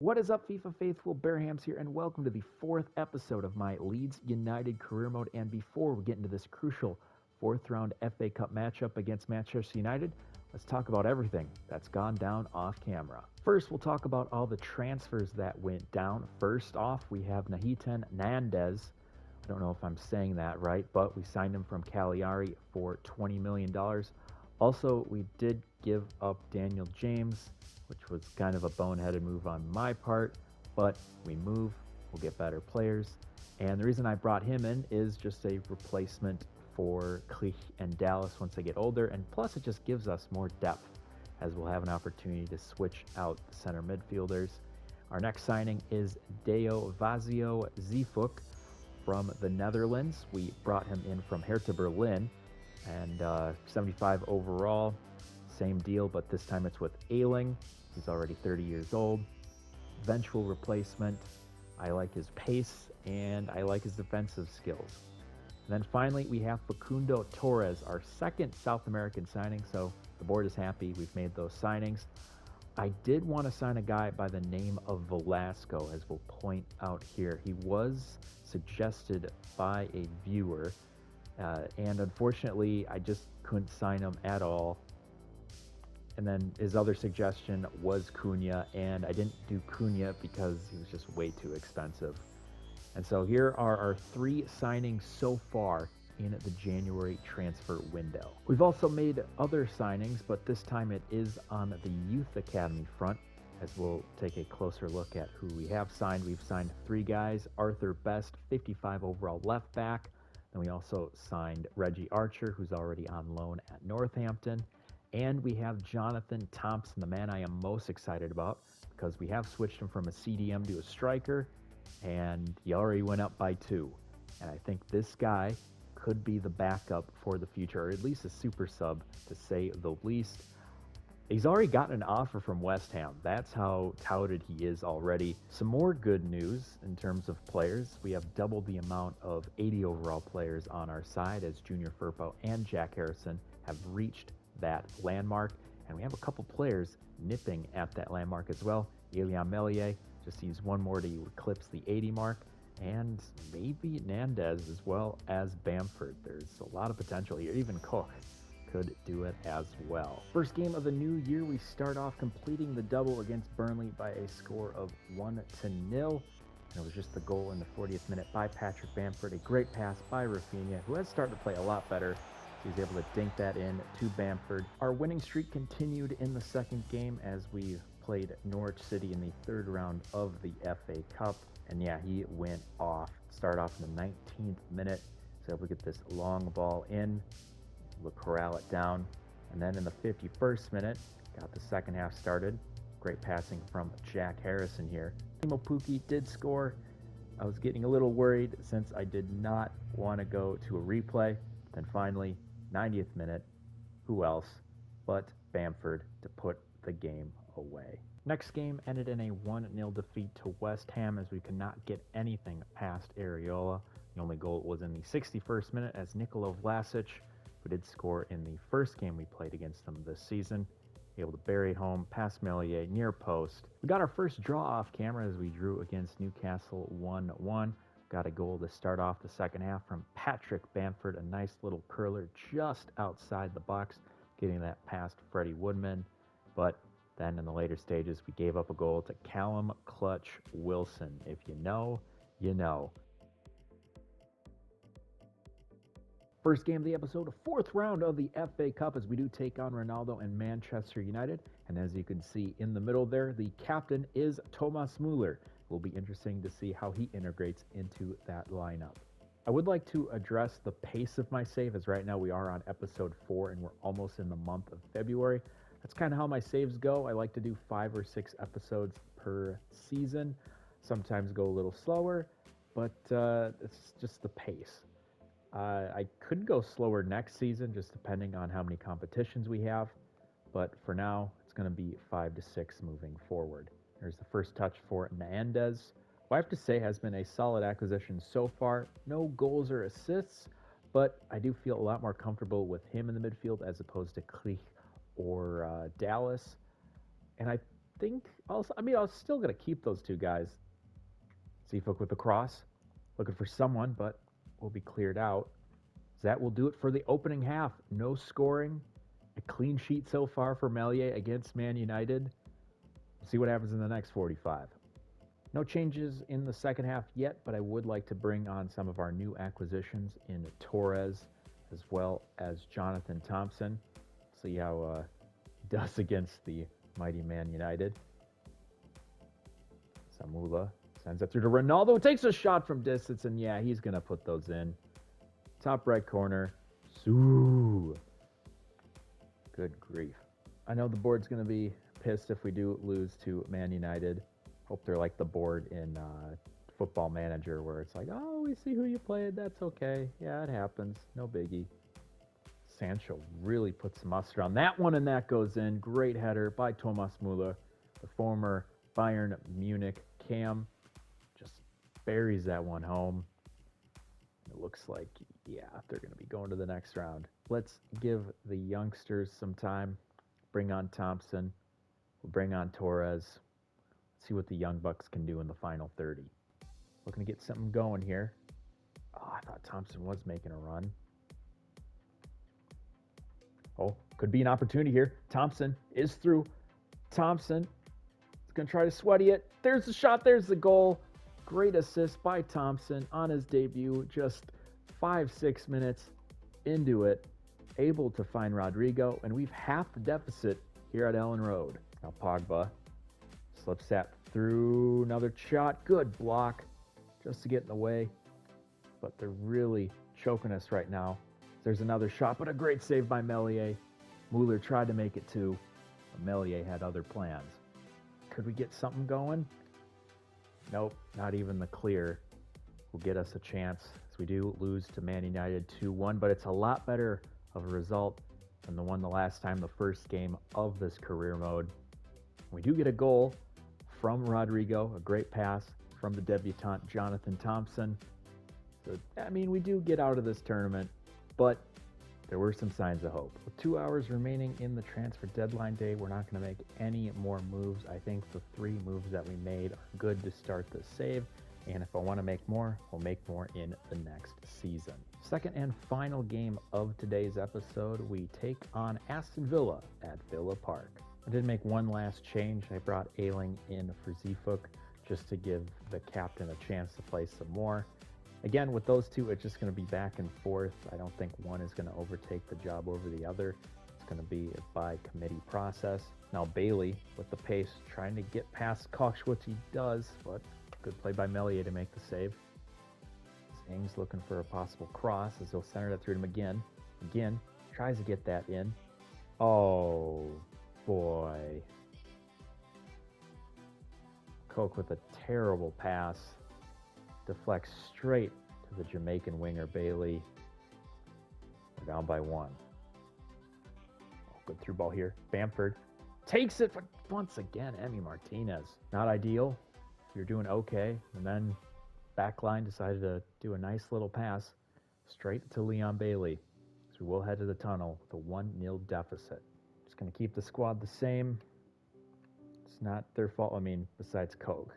What is up, FIFA faithful? Bearhamms here, and welcome to the fourth episode of my Leeds United career mode. And before we get into this crucial fourth round FA Cup matchup against Manchester United, let's talk about everything that's gone down off camera. First, we'll talk about all the transfers that went down. First off, we have Nahitan Nandez. I don't know if I'm saying that right, but we signed him from Cagliari for $20 million. Also, we did give up Daniel James, which was kind of a boneheaded move on my part, but we move, we'll get better players. And the reason I brought him in is just a replacement for Clich and Dallas once they get older, and plus it just gives us more depth as we'll have an opportunity to switch out the center midfielders. Our next signing is Deo Vazio Zifuk from the Netherlands. We brought him in from Hertha Berlin, and 75 overall. Same deal, but this time it's with Ailing. He's already 30 years old. Eventual replacement. I like his pace and I like his defensive skills. And then finally, we have Facundo Torres, our second South American signing. So the board is happy we've made those signings. I did want to sign a guy by the name of Velasco, as we'll point out here. He was suggested by a viewer, and unfortunately, I just couldn't sign him at all. And then his other suggestion was Cunha, and I didn't do Cunha because he was just way too expensive. And so here are our three signings so far in the January transfer window. We've also made other signings, but this time it is on the Youth Academy front, as we'll take a closer look at who we have signed. We've signed three guys: Arthur Best, 55 overall left back. Then we also signed Reggie Archer, who's already on loan at Northampton. And we have Jonathan Thompson, the man I am most excited about, because we have switched him from a CDM to a striker, and he already went up by 2. And I think this guy could be the backup for the future, or at least a super sub, to say the least. He's already gotten an offer from West Ham. That's how touted he is already. Some more good news in terms of players. We have doubled the amount of 80 overall players on our side, as Junior Firpo and Jack Harrison have reached that landmark. And we have a couple players nipping at that landmark as well. Ilya Melier just needs one more to eclipse the 80 mark. And maybe Nandez as well as Bamford. There's a lot of potential here. Even Koch could do it as well. First game of the new year, we start off completing the double against Burnley by a score of 1-0. And it was just the goal in the 40th minute by Patrick Bamford. A great pass by Rafinha, who has started to play a lot better. So he's able to dink that in to Bamford. Our winning streak continued in the second game as we played Norwich City in the third round of the FA Cup. And yeah, he went off. Start off in the 19th minute. So able to get this long ball in. We'll corral it down. And then in the 51st minute, got the second half started. Great passing from Jack Harrison here. Timo Pukki did score. I was getting a little worried since I did not want to go to a replay. Then finally, 90th minute, who else but Bamford to put the game away. Next game ended in a 1-0 defeat to West Ham, as we could not get anything past Areola. The only goal was in the 61st minute, as Nikola Vlasic, who did score in the first game we played against them this season, able to bury it home past Melier near post. We got our first draw off camera as we drew against Newcastle 1-1. Got a goal to start off the second half from Patrick Bamford, a nice little curler just outside the box, getting that past Freddie Woodman. But then in the later stages, we gave up a goal to Callum Clutch Wilson. If you know, you know. First game of the episode, fourth round of the FA Cup, as we do take on Ronaldo and Manchester United. And as you can see in the middle there, the captain is Thomas Müller. It will be interesting to see how he integrates into that lineup. I would like to address the pace of my save, as right now we are on episode 4 and we're almost in the month of February. That's kind of how my saves go. I like to do 5 or 6 episodes per season. Sometimes go a little slower, but it's just the pace. I could go slower next season, just depending on how many competitions we have. But for now, it's going to be 5 to 6 moving forward. There's the first touch for Nandez, who I have to say has been a solid acquisition so far. No goals or assists, but I do feel a lot more comfortable with him in the midfield as opposed to Clich or Dallas. And I think also, I was still going to keep those two guys. Seafook with the cross, looking for someone, but will be cleared out. That will do it for the opening half. No scoring, a clean sheet so far for Meslier against Man United. We'll see what happens in the next 45. No changes in the second half yet, but I would like to bring on some of our new acquisitions in Torres as well as Jonathan Thompson. See how he does against the mighty Man United. Samula sends it through to Ronaldo. Takes a shot from distance, and yeah, he's going to put those in. Top right corner. Sue. Good grief. I know the board's going to be pissed if we do lose to Man United. Hope they're like the board in Football Manager where it's like, oh, we see who you played. That's okay. Yeah, it happens. No biggie. Sancho really puts some mustard on that one, and that goes in. Great header by Thomas Müller, the former Bayern Munich cam. Just buries that one home. It looks like, yeah, they're going to be going to the next round. Let's give the youngsters some time. Bring on Thompson. We'll bring on Torres. See what the Young Bucks can do in the final 30. Looking to get something going here. Oh, I thought Thompson was making a run. Oh, could be an opportunity here. Thompson is through. Thompson is going to try to sweaty it. There's the shot. There's the goal. Great assist by Thompson on his debut. Just 5-6 minutes into it. Able to find Rodrigo. And we've half the deficit here at Ellen Road. Now Pogba slips that through. Another shot. Good block. Just to get in the way. But they're really choking us right now. There's another shot, but a great save by Meslier. Müller tried to make it too, but Meslier had other plans. Could we get something going? Nope, not even the clear will get us a chance, as we do lose to Man United 2-1, but it's a lot better of a result than the one the last time, the first game of this career mode. We do get a goal from Rodrigo, a great pass from the debutant Jonathan Thompson. So, we do get out of this tournament, but there were some signs of hope. With 2 hours remaining in the transfer deadline day, we're not going to make any more moves. I think the 3 moves that we made are good to start the save, and if I want to make more, we'll make more in the next season. Second and final game of today's episode, we take on Aston Villa at Villa Park. I did make one last change. I brought Ayling in for Seafook just to give the captain a chance to play some more. Again, with those two, it's just going to be back and forth. I don't think one is going to overtake the job over the other. It's going to be a by committee process. Now Bailey, with the pace, trying to get past Koch, which he does, but good play by Meslier to make the save. Ings looking for a possible cross as they'll center that through to him again. Again, tries to get that in. Oh, boy. Koch with a terrible pass. Deflects straight to the Jamaican winger Bailey. We're down by 1. Oh, good through ball here. Bamford takes it, but once again, Emi Martinez. Not ideal. You're doing okay. And then backline decided to do a nice little pass straight to Leon Bailey. So we will head to the tunnel with a 1-0 deficit. Just going to keep the squad the same. It's not their fault. Besides Koch.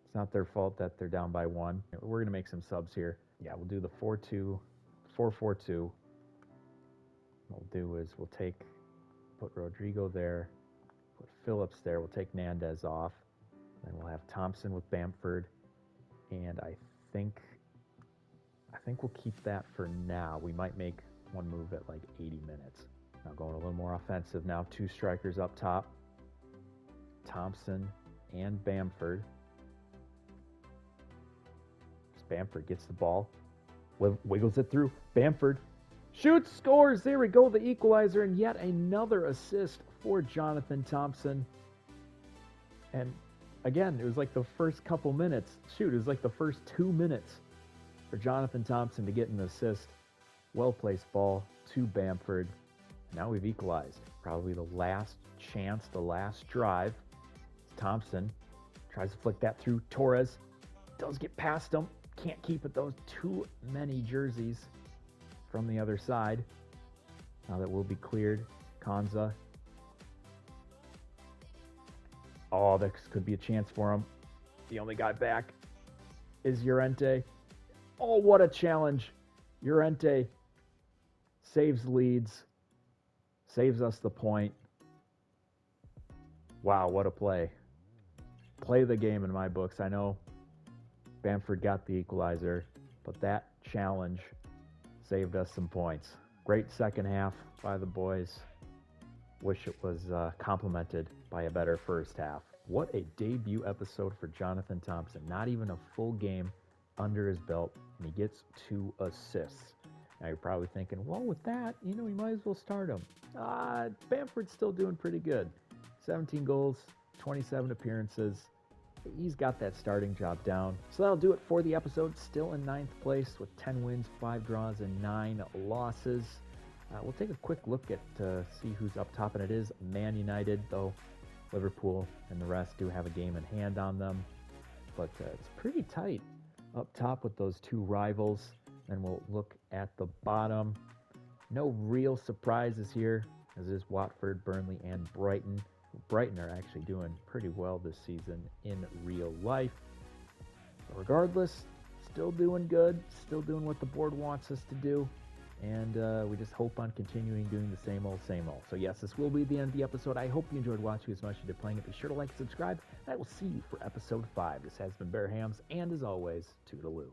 It's not their fault that they're down by 1. We're going to make some subs here. Yeah, we'll do the 4-4-2. What we'll do is put Rodrigo there, put Phillips there. We'll take Nandez off. Then we'll have Thompson with Bamford. And I think we'll keep that for now. We might make one move at like 80 minutes. Now going a little more offensive now. 2 strikers up top. Thompson and Bamford. Bamford gets the ball, wiggles it through. Bamford shoots, scores. There we go, the equalizer, and yet another assist for Jonathan Thompson. And again, it was like the first couple minutes. It was like the first 2 minutes for Jonathan Thompson to get an assist. Well-placed ball to Bamford. Now we've equalized. Probably the last chance, the last drive. Thompson tries to flick that through. Torres does get past him. Can't keep it, those too many jerseys from the other side. Now that will be cleared. Konza Oh, this could be a chance for him. The only guy back is Llorente. Oh, what a challenge. Llorente saves Leeds, saves us the point. Wow, what a play. Play the game in my books. I know Bamford got the equalizer, but that challenge saved us some points. Great second half by the boys. Wish it was complemented by a better first half. What a debut episode for Jonathan Thompson. Not even a full game under his belt, and he gets 2 assists. Now you're probably thinking, well, with that, you might as well start him. Bamford's still doing pretty good. 17 goals, 27 appearances. He's got that starting job down. So that'll do it for the episode. Still in 9th place with 10 wins, 5 draws, and 9 losses. We'll take a quick look at see who's up top, and it is Man United, though Liverpool and the rest do have a game in hand on them. But it's pretty tight up top with those 2 rivals. And we'll look at the bottom. No real surprises here, as is Watford, Burnley, and Brighton. Brighton are actually doing pretty well this season in real life. But regardless, still doing good, still doing what the board wants us to do. And we just hope on continuing doing the same old, same old. So yes, this will be the end of the episode. I hope you enjoyed watching as much as you did playing it. Be sure to like and subscribe. And I will see you for episode 5. This has been Bearhamms, and as always, toodaloo.